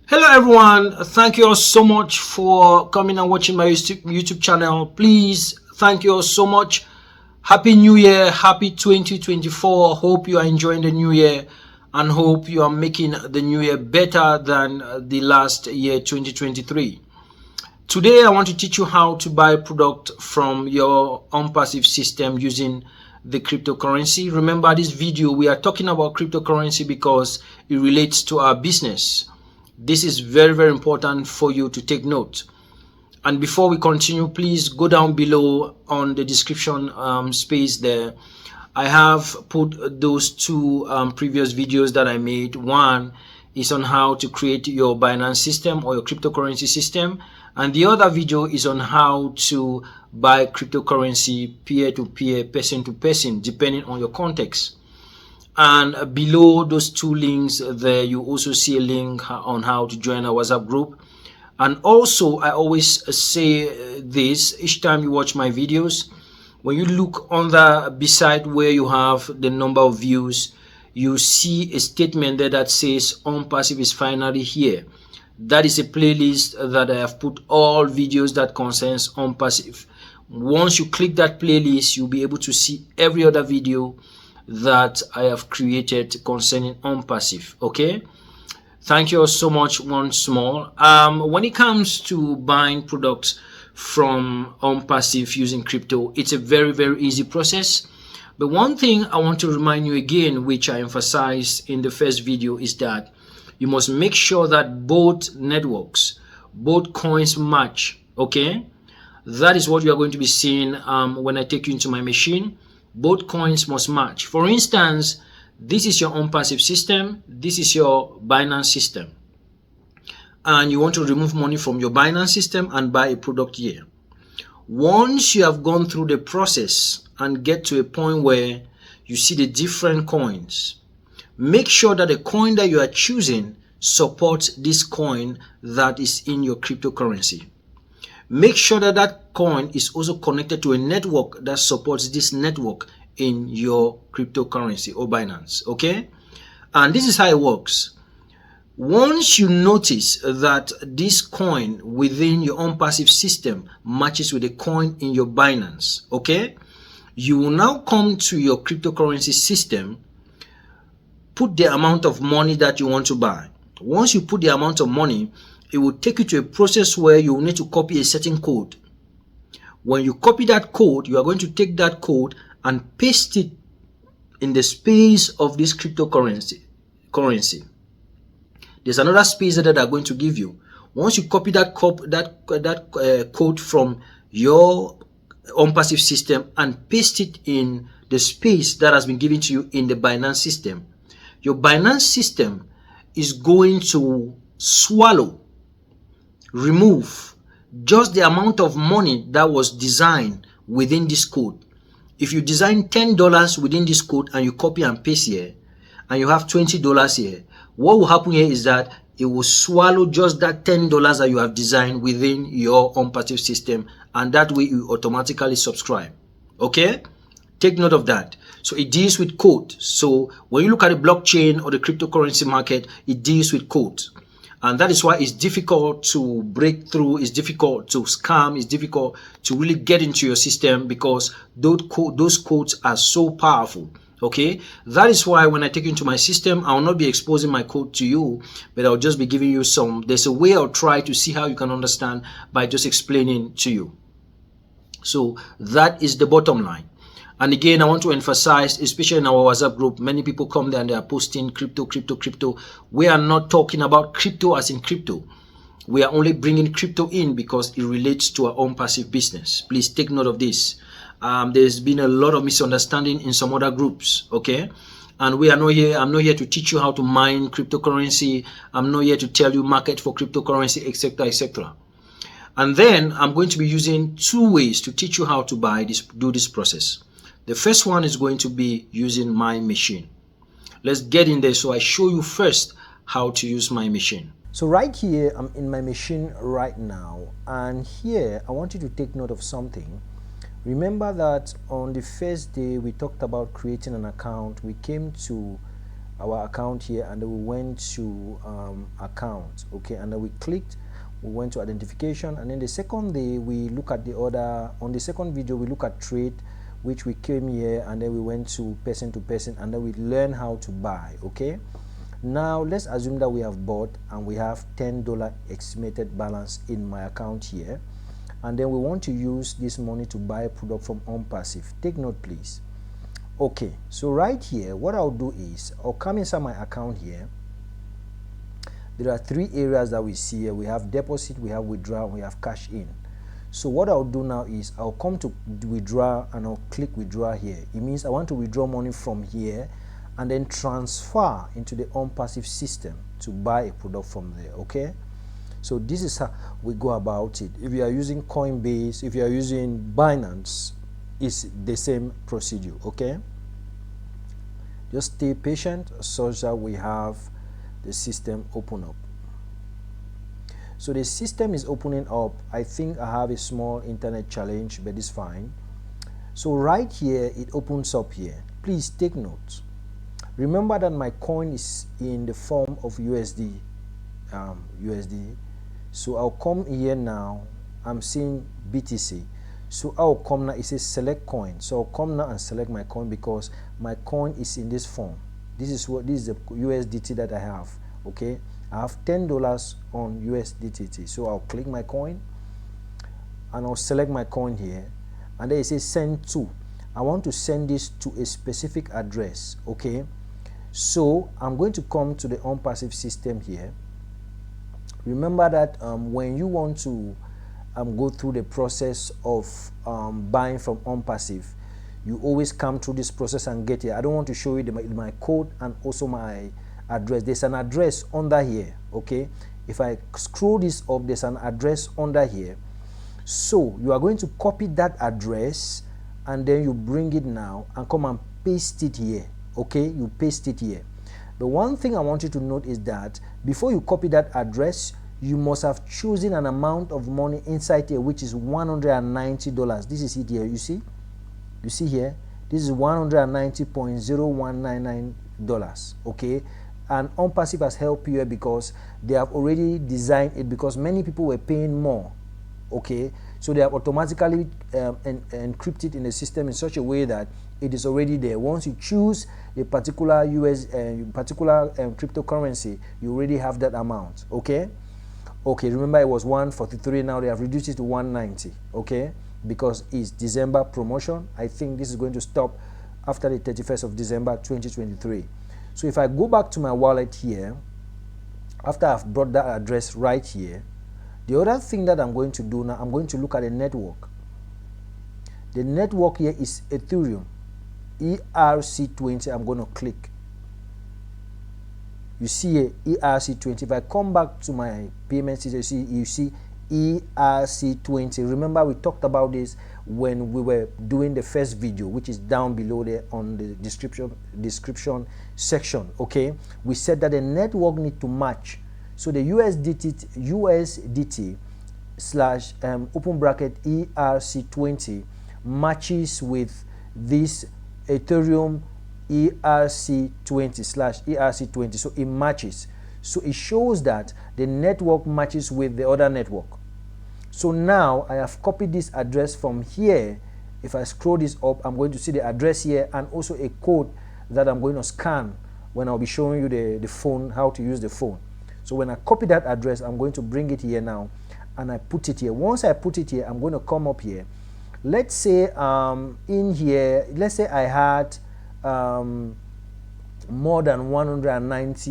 Hello everyone, thank you all so much for coming and watching my YouTube channel. Please, thank you all so much. Happy New Year, happy 2024. Hope you are enjoying the new year and hope you are making the new year better than the last year 2023. Today I want to teach you how to buy product from your Onpassive system using the cryptocurrency. Remember, this video we are talking about cryptocurrency because it relates to our business. This is very important for you to take note. And before we continue, please go down below on the description space there. I have put those two previous videos that I made. One is on how to create your Binance system or your cryptocurrency system, and the other video is on how to buy cryptocurrency peer-to-peer, person-to-person, depending on your context. And below those two links there, you also see a link on how to join our WhatsApp group. And also, I always say this each time you watch my videos. When you look on the beside where you have the number of views, you see a statement there that says Onpassive is finally here. That is a playlist that I have put all videos that concerns Onpassive. Once you click that playlist, you'll be able to see every other video that I have created concerning Onpassive. Okay, thank you all so much once more. When it comes to buying products from Onpassive using crypto, it's a very easy process. But one thing I want to remind you again, which I emphasized in the first video, is that you must make sure that both networks, both coins match. Okay, that is what you are going to be seeing when I take you into my machine. Both coins must match. For instance, this is your Onpassive system, this is your Binance system, and you want to remove money from your Binance system and buy a product here. Once you have gone through the process and get to a point where you see the different coins, make sure that the coin that you are choosing supports this coin that is in your cryptocurrency. Make sure that that coin is also connected to a network that supports this network in your cryptocurrency or Binance. Okay, and this is how it works. Once you notice that this coin within your Onpassive system matches with a coin in your Binance, okay, you will now come to your cryptocurrency system, put the amount of money that you want to buy. Once you put the amount of money, it will take you to a process where you will need to copy a certain code. When you copy that code, you are going to take that code and paste it in the space of this cryptocurrency. There's another space that they're going to give you. Once you copy that code from your Onpassive system and paste it in the space that has been given to you in the Binance system, your Binance system is going to remove just the amount of money that was designed within this code. If you design $10 within this code and you copy and paste here, and you have $20 here, what will happen here is that it will swallow just that $10 that you have designed within your Onpassive system, and that way you automatically subscribe. Okay, take note of that. So it deals with code. So when you look at the blockchain or the cryptocurrency market, it deals with code. And that is why it's difficult to break through, it's difficult to scam, it's difficult to really get into your system because those codes are so powerful. Okay, that is why when I take you into my system, I will not be exposing my code to you, but I'll just be giving you there's a way I'll try to see how you can understand by just explaining to you. So that is the bottom line. And again, I want to emphasize, especially in our WhatsApp group, many people come there and they are posting crypto. We are not talking about crypto as in crypto. We are only bringing crypto in because it relates to our Onpassive business. Please take note of this. There's been a lot of misunderstanding in some other groups, okay? And we are not here. I'm not here to teach you how to mine cryptocurrency. I'm not here to tell you market for cryptocurrency, etc., etc. And then I'm going to be using two ways to teach you how to do this process. The first one is going to be using my machine. Let's get in there so I show you first how to use my machine. So right here, I'm in my machine right now, and here I want you to take note of something. Remember that on the first day we talked about creating an account. We came to our account here, and then we went to account, okay, and then we clicked, we went to identification, and then the second day we look at the order. On the second video we look at trade, which we came here, and then we went to person, and then we learn how to buy. Okay, now let's assume that we have bought and we have $10 estimated balance in my account here, and then we want to use this money to buy a product from Onpassive. Take note please. Okay, so right here what I'll do is I'll come inside my account here. There are three areas that we see here. We have deposit, we have withdraw, we have cash in. So what I'll do now is I'll come to withdraw and I'll click withdraw here. It means I want to withdraw money from here and then transfer into the Onpassive system to buy a product from there. Okay, so this is how we go about it. If you are using Coinbase, if you are using Binance, it's the same procedure. Okay, just stay patient such that we have the system open up. So the system is opening up. I think I have a small internet challenge, but it's fine. So right here it opens up here. Please take note. Remember that my coin is in the form of USD. So I'll come here now. I'm seeing BTC. So I'll come now. It says select coin. So I'll come now and select my coin because my coin is in this form. This is the USDT that I have. Okay, I have $10 on USDT. So I'll click my coin and I'll select my coin here, and then it says send to. I want to send this to a specific address. Okay, so I'm going to come to the Onpassive system here. Remember that when you want to go through the process of buying from Onpassive, you always come through this process and get here. I don't want to show you my code and also my address. There's an address under here. Okay, if I scroll this up, there's an address under here. So you are going to copy that address and then you bring it now and come and paste it here. Okay, you paste it here. But one thing I want you to note is that before you copy that address, you must have chosen an amount of money inside here, which is $190. This is it here. You see here, this is $190.0199. Okay, and Onpassive has helped you here because they have already designed it, because many people were paying more. Okay, so they have automatically encrypted in the system in such a way that it is already there. Once you choose a particular cryptocurrency, you already have that amount. Okay, remember it was 143. Now they have reduced it to 190. Okay, because it's December promotion. I think this is going to stop after the 31st of December 2023. So if I go back to my wallet here, after I've brought that address right here, the other thing that I'm going to do now, I'm going to look at the network. The network here is Ethereum ERC20. I'm going to click. You see here ERC20. If I come back to my payment system, you see ERC20. Remember we talked about this when we were doing the first video, which is down below there on the description section. Okay, we said that the network need to match. So the USDT slash open bracket ERC20 matches with this Ethereum ERC20 slash ERC20. So it matches. So it shows that the network matches with the other network. So now I have copied this address from here. If I scroll this up, I'm going to see the address here and also a code that I'm going to scan when I'll be showing you the phone, how to use the phone. So when I copy that address, I'm going to bring it here now and I put it here. Once I put it here, I'm going to come up here. Let's say in here, let's say I had more than 190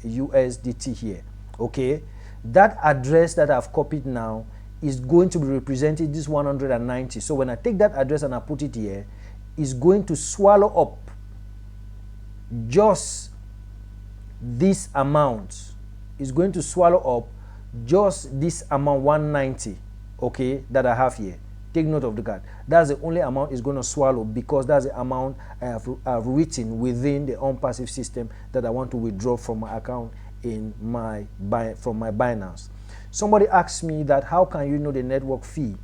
USDT here. Okay, that address that I've copied now is going to be representing this 190. So when I take that address and I put it here, it's going to swallow up just this amount. Is going to swallow up just this amount 190, okay, that I have here. Take note of the card. That's the only amount it's going to swallow, because that's the amount I have written within the Onpassive system that I want to withdraw from my account in from my Binance. Somebody asked me that how can you know the network fee,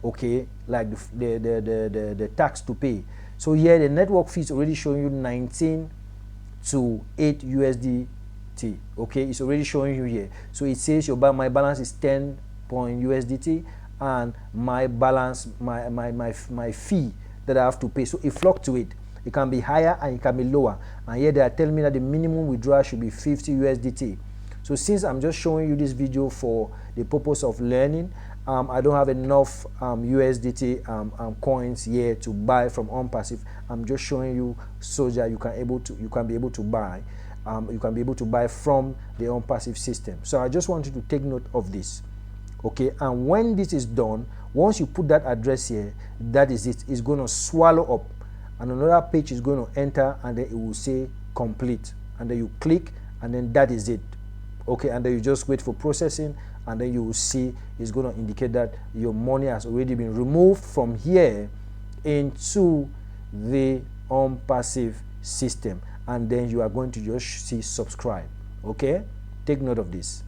okay, like the tax to pay. So here the network fee is already showing you 19 to 8 USDT. Okay, it's already showing you here. So it says my balance is 10 USDT, and my balance, my fee that I have to pay. So it fluctuates. It can be higher and it can be lower. And here they are telling me that the minimum withdrawal should be 50 USDT. So since I'm just showing you this video for the purpose of learning, I don't have enough USDT coins here to buy from Onpassive. I'm just showing you so that you can be able to buy. You can be able to buy from the Onpassive system. So I just want you to take note of this. Okay, and when this is done, once you put that address here, that is it. It's going to swallow up, and another page is going to enter, and then it will say complete, and then you click, and then that is it. Okay, and then you just wait for processing, and then you will see it's going to indicate that your money has already been removed from here into the Onpassive system, and then you are going to just see subscribe. Okay, take note of this.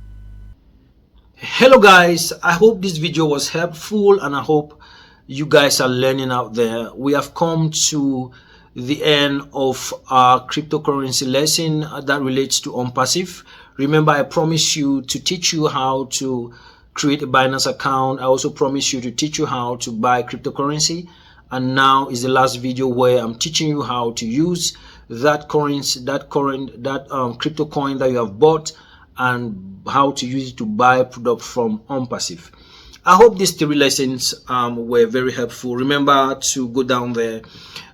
Hello guys, I hope this video was helpful, and I hope you guys are learning out there. We have come to the end of our cryptocurrency lesson that relates to Onpassive. Remember, I promised you to teach you how to create a Binance account. I also promised you to teach you how to buy cryptocurrency, and now is the last video where I'm teaching you how to use that currency, crypto coin that you have bought, and how to use it to buy product from Onpassive. I hope these 3 lessons were very helpful. Remember to go down there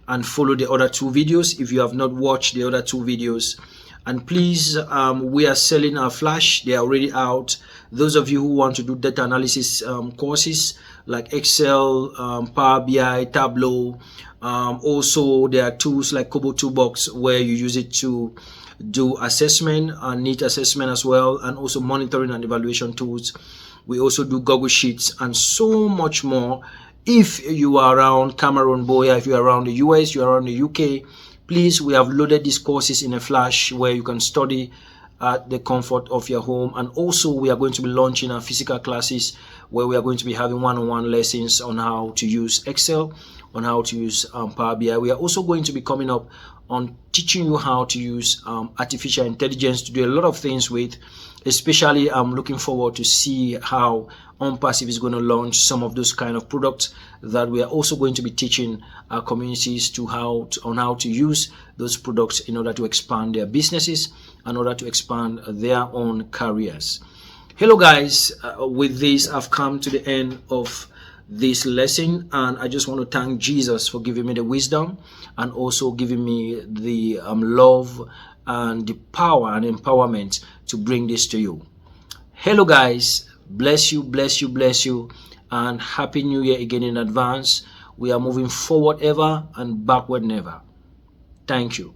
and follow the other 2 videos if you have not watched the other 2 videos. And please, we are selling our Flash. They are already out. Those of you who want to do data analysis courses like Excel, Power BI, Tableau, also there are tools like Kobo Toolbox where you use it to do assessment and need assessment as well, and also monitoring and evaluation tools. We also do Google Sheets and so much more. If you are around Cameroon, Boya, if you are around the US, you are around the UK, please, we have loaded these courses in a Flash where you can study at the comfort of your home. And also we are going to be launching our physical classes where we are going to be having one-on-one lessons on how to use Excel, on how to use Power BI. We are also going to be coming up on teaching you how to use artificial intelligence to do a lot of things with. Especially I'm looking forward to see how Onpassive is going to launch some of those kind of products that we are also going to be teaching our communities on how to use those products in order to expand their businesses, in order to expand their own careers. Hello guys, with this I've come to the end of this lesson, and I just want to thank Jesus for giving me the wisdom and also giving me the love and the power and empowerment to bring this to you. Hello guys, bless you, bless you, bless you, and happy new year again in advance. We are moving forward ever and backward never. Thank you.